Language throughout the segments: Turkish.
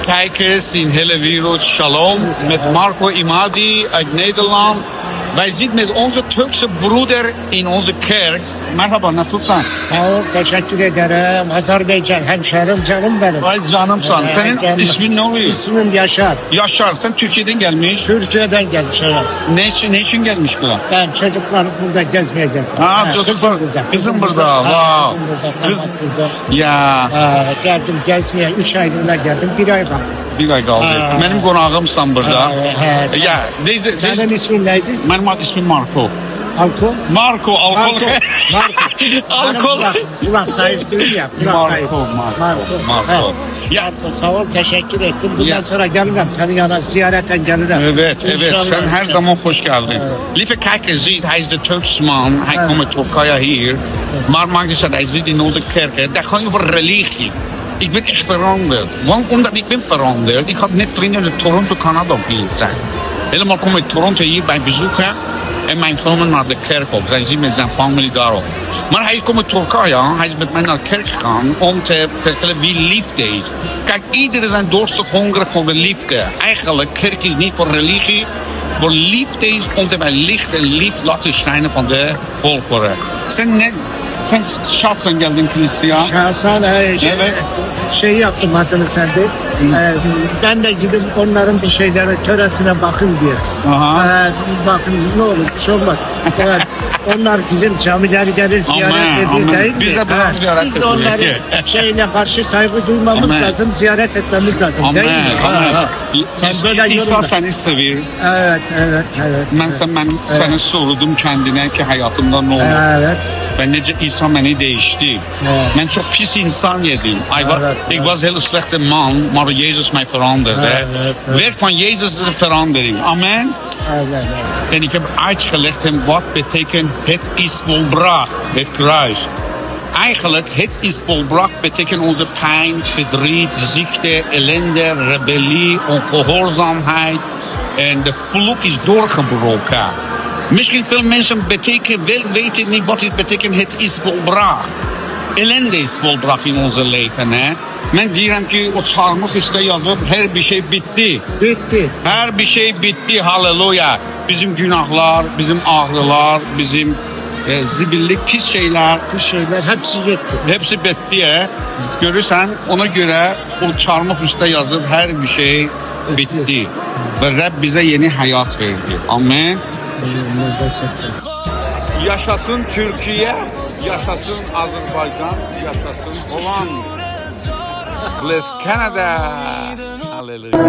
kijkers in hele wereld, shalom. Met Marco Imadi uit Nederland. Wij zitten met onze Turkse broeder in onze kerk. Merhaba, nasılsın? Sağ ol, teşekkür ederim. Azerbaycan hemşerim, canım benim. Ay canımsan. Senin Canım. ismin ne oluyor? İsmim Yaşar. Yaşar, sen Türkiye'den gelmiş. Türkiye'den gelmiş evet. Ne için gelmiş buraya? Ben çocuklar burada gezmeye geldim. Ha, çocuklar. Kızım burada. Ha, Wow. Kızım burada. Kız- Damat burada. Ya, Geldim gezmeye. 3 aylığına geldim. 1 ay baktım. bir ay kaldı. Ha. Benim konağımsan burada. Sen- Ya, Senin ismin neydi? benim ismim Marco. Alko? Marco, alkol. Marco. Alkol. Kulak sahiptir ya. Marco. Marco. Ya, Marco sağ ol, teşekkür ettim. Bundan Ya. sonra gelirim. Senin yanına ziyareten gelirim. evet, İnşallah. sen her zaman hoş geldin. Lieve kijkers, ziet, hij is de Turksman. Hij komt uit Turkije hier. Maar maakt dus dat hij zit in onze kerken. Dat gaat over religie. Ik ben echt veranderd. Want omdat ik ben veranderd, ik had net vrienden uit Toronto, Canada hier zijn. Helemaal kom uit Toronto hier bij bezoeken. En mijn genomen naar de kerk op. Zij zien met zijn familie daarop. Maar hij komt uit Turkije. Hij is met mij naar de kerk gegaan om te vertellen wie liefde is. Kijk, iedereen zijn dorstig hongerig voor de liefde. Eigenlijk, kerk is niet voor religie. Voor liefde is om te bij licht en lief laten schijnen van de volkeren. Sen şahsen geldin kiliseye. Şahsen şey yaptım adını sende. Ben de gidip onların bir şeylere, töresine bakın diye. Aha. Bakın ne olur bir şey olmaz. Onlar bizim camileri gelir ziyaret Amen, ediyor amen. değil mi? Biz de bunu ziyaret Biz de ediyoruz. onların şeyine karşı saygı duymamız Amen. lazım, ziyaret etmemiz lazım değil mi? Amen. Sen böyle İsa yorumla. seni seviyor. Evet. Ben sana sordum kendine ki hayatımda ne olur. Evet. Ben nece İsa beni değişti. Evet. Ben çok pis insan yedim. Evet. Ik was heel slechte man, maar Jezus mij veranderde. Evet. Werk van Jezus is de verandering. Amen. Evet. En ik heb uitgelegd hem wat betekent het is volbracht, het kruis. Eigenlijk, het is volbracht betekent onze pijn, verdriet, ziekte, ellende, rebellie, ongehoorzaamheid. En de vloek is doorgebroken. Misschien veel mensen weten niet wat het betekent, het is volbracht. Ellende is volbracht in onze leven. He? Ben diyorum ki o çarmıh üstte yazıp her bir şey bitti. Bitti. Her bir şey bitti, halleluya. Bizim günahlar, bizim ağrılar, bizim zibillik, pis şeyler, Bu şeyler hepsi yetti. hepsi bitti. Görürsen ona göre o çarmıh üstte yazıp her bir şey bitti. Ve Rab bize yeni hayat verdi. Amen. Yaşasın Türkiye, yaşasın Azerbaycan, yaşasın Hollanda. Bless Canada. Hallelujah.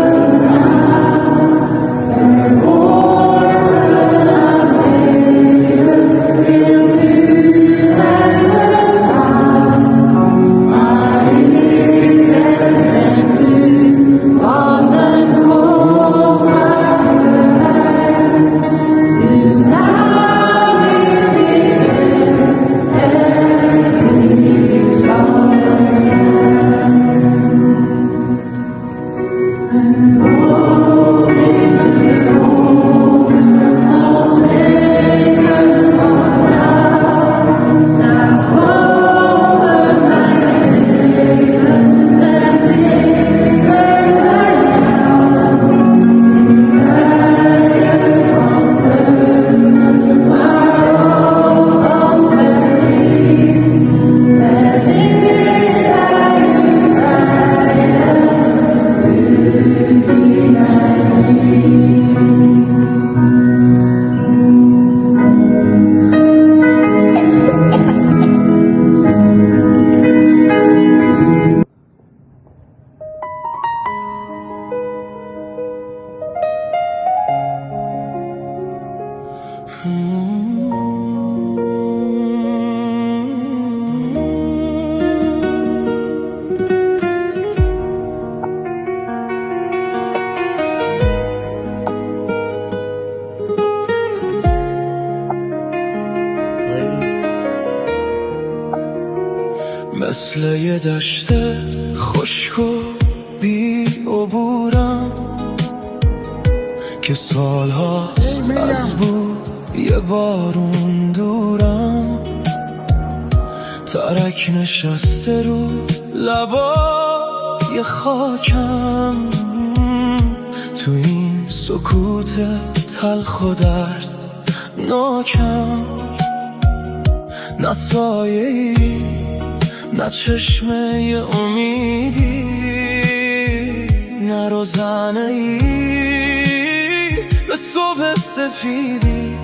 مثل یه دشت خشک و بی عبورم که سالهاست از بوی بارون دورم، ترک نشسته رو لبای یه خاکم تو این سکوت تلخ و درد ناکم، نه سایه‌ای نه چشمه امیدی، نه روزنه‌ای به صبح سفیدی.